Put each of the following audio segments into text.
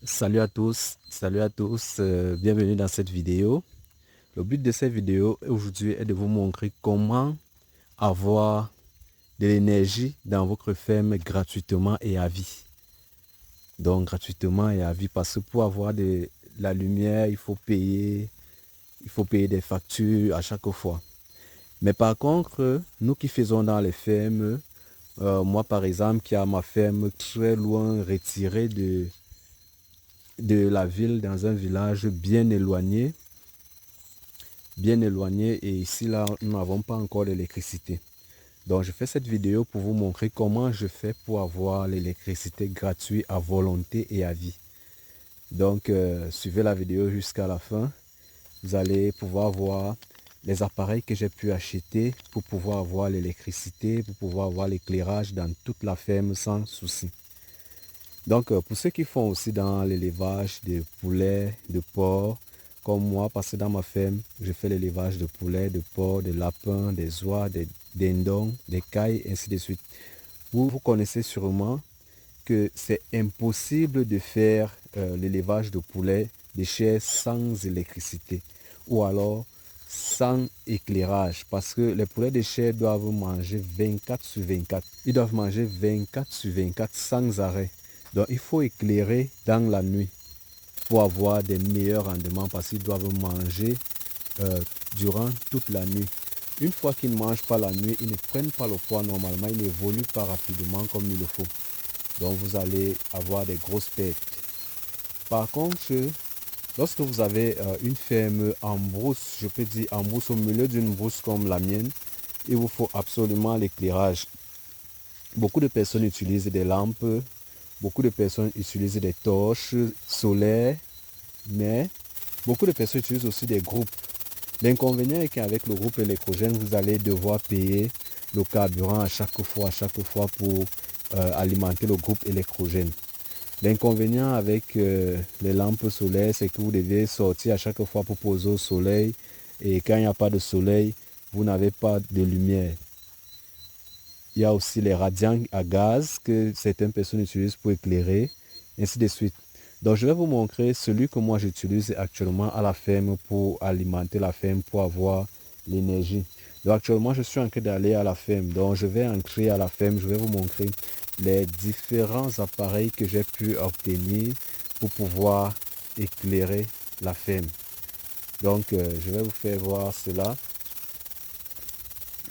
Salut à tous, bienvenue dans cette vidéo. Le but de cette vidéo aujourd'hui est de vous montrer comment avoir de l'énergie dans votre ferme gratuitement et à vie. Donc gratuitement et à vie parce que pour avoir de la lumière, il faut payer des factures à chaque fois. Mais par contre, nous qui faisons dans les fermes, moi par exemple qui a ma ferme très loin retirée de la ville dans un village bien éloigné et ici là nous n'avons pas encore d'électricité. Donc je fais cette vidéo pour vous montrer comment je fais pour avoir l'électricité gratuite à volonté et à vie. Donc suivez la vidéo jusqu'à la fin. Vous allez pouvoir voir les appareils que j'ai pu acheter pour pouvoir avoir l'électricité, pour pouvoir avoir l'éclairage dans toute la ferme sans souci. Donc, pour ceux qui font aussi dans l'élevage de poulets, de porcs, comme moi, parce que dans ma ferme, je fais l'élevage de poulets, de porcs, de lapins, des oies, des dindons, des cailles, ainsi de suite. Vous connaissez sûrement que c'est impossible de faire l'élevage de poulets, de chair sans électricité ou alors sans éclairage parce que les poulets de chair doivent manger 24 sur 24. Ils doivent manger 24 sur 24 sans arrêt. Donc il faut éclairer dans la nuit pour avoir des meilleurs rendements parce qu'ils doivent manger euh, durant toute la nuit. Une fois qu'ils ne mangent pas la nuit, ils ne prennent pas le poids normalement, ils n'évoluent pas rapidement comme il le faut. Donc vous allez avoir des grosses pertes. Par contre, lorsque vous avez une ferme en brousse, je peux dire en brousse, au milieu d'une brousse comme la mienne, il vous faut absolument l'éclairage. Beaucoup de personnes utilisent des lampes, beaucoup de personnes utilisent des torches solaires, mais beaucoup de personnes utilisent aussi des groupes. L'inconvénient est qu'avec le groupe électrogène, vous allez devoir payer le carburant à chaque fois pour alimenter le groupe électrogène. L'inconvénient avec les lampes solaires, c'est que vous devez sortir à chaque fois pour poser au soleil. Et quand il n'y a pas de soleil, vous n'avez pas de lumière. Il y a aussi les radiants à gaz que certaines personnes utilisent pour éclairer, ainsi de suite. Donc je vais vous montrer celui que moi j'utilise actuellement à la ferme pour alimenter la ferme, pour avoir l'énergie. Donc actuellement je suis en train d'aller à la ferme. Donc je vais entrer à la ferme, je vais vous montrer les différents appareils que j'ai pu obtenir pour pouvoir éclairer la ferme. Donc je vais vous faire voir cela.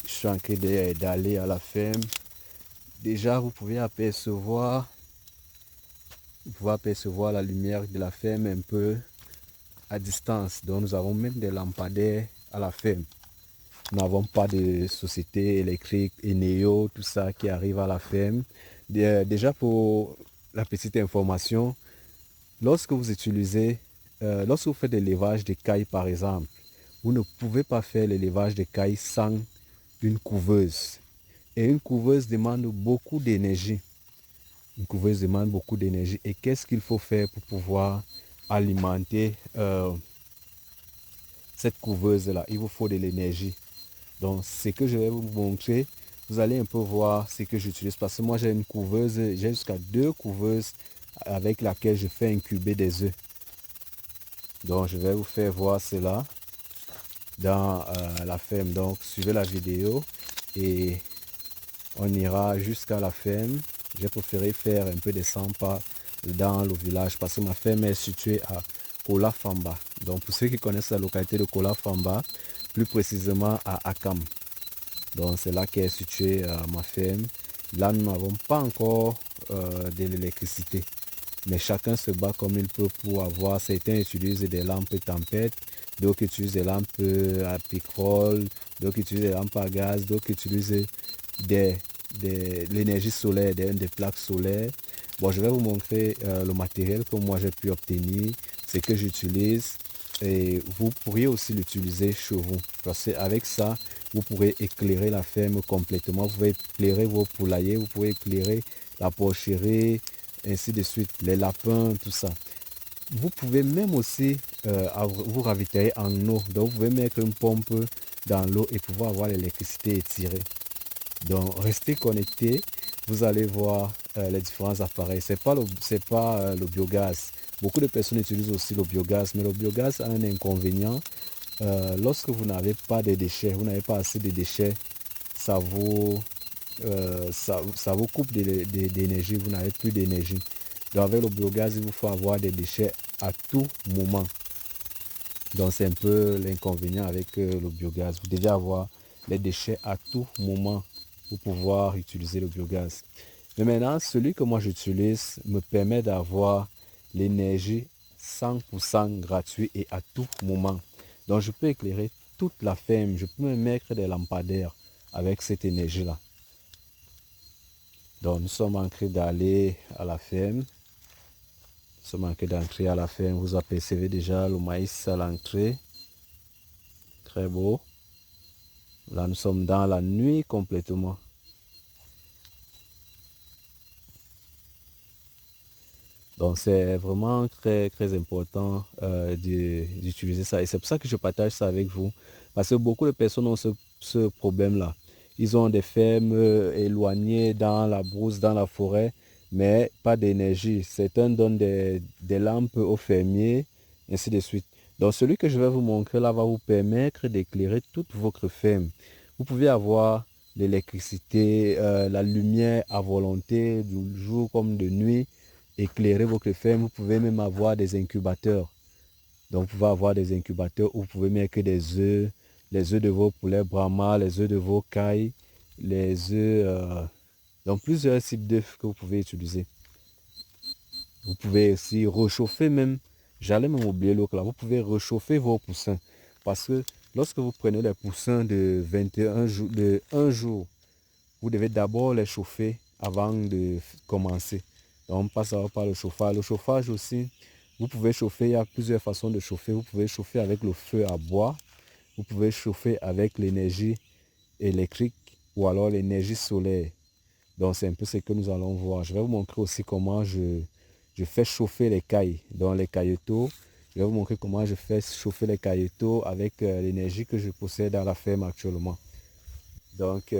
Je suis en train d'aller à la ferme. Déjà, vous pouvez apercevoir la lumière de la ferme un peu à distance. Donc, nous avons même des lampadaires à la ferme. Nous n'avons pas de société électrique, Eneo, tout ça qui arrive à la ferme. Déjà, pour la petite information, lorsque vous lorsque vous faites de l'élevage de cailles, par exemple, vous ne pouvez pas faire l'élevage de cailles sans une couveuse. Et une couveuse demande beaucoup d'énergie. Une couveuse demande beaucoup d'énergie. Et qu'est-ce qu'il faut faire pour pouvoir alimenter cette couveuse-là? Il vous faut de l'énergie. Donc, ce que je vais vous montrer, vous allez un peu voir ce que j'utilise. Parce que moi, j'ai une couveuse, j'ai jusqu'à 2 couveuses avec laquelle je fais incuber des œufs. Donc, je vais vous faire voir cela dans la ferme. Donc, suivez la vidéo et on ira jusqu'à la ferme. J'ai préféré faire un peu de 100 pas dans le village parce que ma ferme est située à Kolafamba. Donc pour ceux qui connaissent la localité de Kolafamba, plus précisément à Akam. Donc c'est là qu'est située ma ferme. Là nous n'avons pas encore de l'électricité. Mais chacun se bat comme il peut pour avoir. Certains utilisent des lampes tempête, d'autres utilisent des lampes à pétrole, d'autres utilisent des lampes à gaz, d'autres utilisent des, l'énergie solaire, des plaques solaires. Bon, je vais vous montrer le matériel que moi j'ai pu obtenir, ce que j'utilise. Et vous pourriez aussi l'utiliser chez vous. Parce qu'avec ça, vous pourrez éclairer la ferme complètement. Vous pouvez éclairer vos poulaillers, vous pouvez éclairer la porcherie, ainsi de suite, les lapins, tout ça. Vous pouvez même aussi vous ravitailler en eau. Donc, vous pouvez mettre une pompe dans l'eau et pouvoir avoir l'électricité étirée. Donc, restez connectés. Vous allez voir les différents appareils. C'est pas le biogaz. Beaucoup de personnes utilisent aussi le biogaz, mais le biogaz a un inconvénient. Lorsque vous n'avez pas de déchets, vous n'avez pas assez de déchets, ça vous coupe d'énergie, vous n'avez plus d'énergie. Donc avec le biogaz, il vous faut avoir des déchets à tout moment. Donc c'est un peu l'inconvénient avec le biogaz. Vous devez avoir les déchets à tout moment pour pouvoir utiliser le biogaz. Mais maintenant, celui que moi j'utilise me permet d'avoir l'énergie 100% gratuit et à tout moment. Donc je peux éclairer toute la ferme, je peux me mettre des lampadaires avec cette énergie-là. Donc nous sommes en train d'aller à la ferme. Nous sommes en train d'entrer à la ferme. Vous apercevez déjà le maïs à l'entrée. Très beau. Là nous sommes dans la nuit complètement. Donc c'est vraiment très très important d'utiliser ça. Et c'est pour ça que je partage ça avec vous. Parce que beaucoup de personnes ont ce problème-là. Ils ont des fermes éloignées dans la brousse, dans la forêt, mais pas d'énergie. Certains donnent des lampes aux fermiers, ainsi de suite. Donc celui que je vais vous montrer là va vous permettre d'éclairer toute votre ferme. Vous pouvez avoir l'électricité, la lumière à volonté, du jour comme de nuit, éclairer votre ferme. Vous pouvez même avoir des incubateurs. Donc vous pouvez avoir des incubateurs où vous pouvez mettre des œufs, les œufs de vos poulets Brahma, les œufs de vos cailles, les œufs, donc plusieurs types d'œufs que vous pouvez utiliser. Vous pouvez aussi réchauffer même, j'allais même oublier l'autre là, vous pouvez réchauffer vos poussins. Parce que lorsque vous prenez les poussins de 21 jours, de 1 jour, vous devez d'abord les chauffer avant de commencer. Donc on passe par le chauffage. Le chauffage aussi, vous pouvez chauffer, il y a plusieurs façons de chauffer. Vous pouvez chauffer avec le feu à bois, vous pouvez chauffer avec l'énergie électrique ou alors l'énergie solaire. Donc c'est un peu ce que nous allons voir. Je vais vous montrer aussi comment je fais chauffer les cailles, dans les cailloteaux. Je vais vous montrer comment je fais chauffer les cailloteaux avec l'énergie que je possède à la ferme actuellement. Donc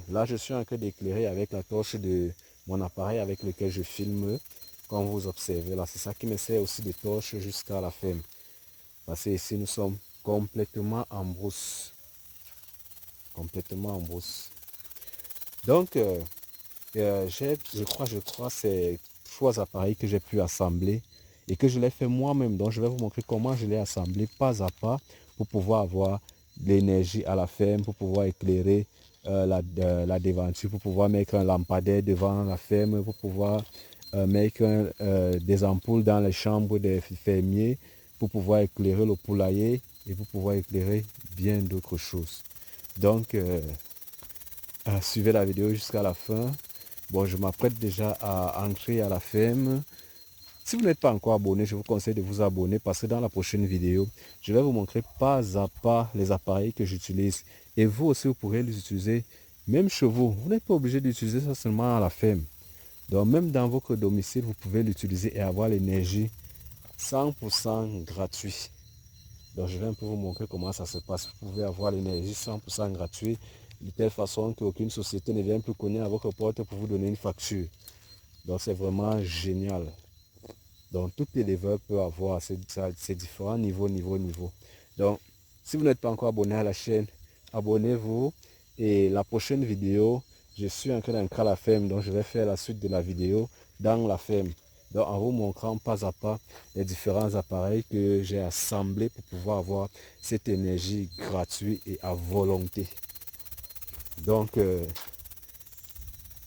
là, je suis en train d'éclairer avec la torche de mon appareil avec lequel je filme, comme vous observez là. C'est ça qui me sert aussi de torche jusqu'à la ferme. Parce que ici, nous sommes complètement en brousse. Complètement en brousse. Donc, je crois ces 3 appareils que j'ai pu assembler et que je l'ai fait moi-même. Donc, je vais vous montrer comment je l'ai assemblé pas à pas pour pouvoir avoir de l'énergie à la ferme, pour pouvoir éclairer la devanture, pour pouvoir mettre un lampadaire devant la ferme, pour pouvoir mettre des ampoules dans les chambres des fermiers, pour pouvoir éclairer le poulailler et pour pouvoir éclairer bien d'autres choses. Donc, suivez la vidéo jusqu'à la fin. Bon, je m'apprête déjà à entrer à la ferme. Si vous n'êtes pas encore abonné, je vous conseille de vous abonner parce que dans la prochaine vidéo, je vais vous montrer pas à pas les appareils que j'utilise. Et vous aussi, vous pourrez les utiliser même chez vous. Vous n'êtes pas obligé d'utiliser ça seulement à la ferme. Donc, même dans votre domicile, vous pouvez l'utiliser et avoir l'énergie 100% gratuit. Donc, je vais un peu vous montrer comment ça se passe. Vous pouvez avoir l'énergie 100% gratuit de telle façon qu'aucune société ne vient plus cogner à votre porte pour vous donner une facture. Donc, c'est vraiment génial. Donc, tout éleveur peut avoir ces différents niveaux. Donc, si vous n'êtes pas encore abonné à la chaîne, abonnez-vous. Et la prochaine vidéo, je suis en train d'entrer à la ferme. Donc, je vais faire la suite de la vidéo dans la ferme. Donc, en vous montrant pas à pas les différents appareils que j'ai assemblés pour pouvoir avoir cette énergie gratuite et à volonté. Donc,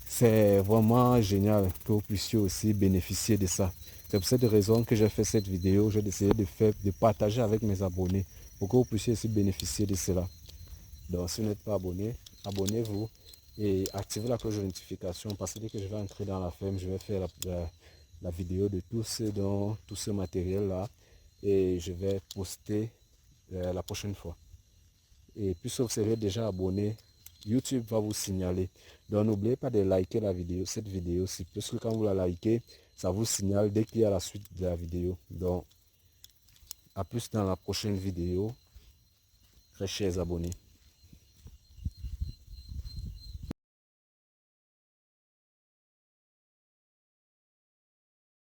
c'est vraiment génial que vous puissiez aussi bénéficier de ça. C'est pour cette raison que j'ai fait cette vidéo. J'ai essayé de partager avec mes abonnés pour que vous puissiez aussi bénéficier de cela. Donc, si vous n'êtes pas abonné, abonnez-vous et activez la cloche de notification parce que dès que je vais entrer dans la ferme, je vais faire la vidéo de tout ce matériel-là et je vais poster la prochaine fois. Et puis, si vous serez déjà abonné, YouTube va vous signaler. Donc, n'oubliez pas de liker la vidéo, cette vidéo-ci, parce que quand vous la likez, ça vous signale dès qu'il y a la suite de la vidéo. Donc, à plus dans la prochaine vidéo, très chers abonnés.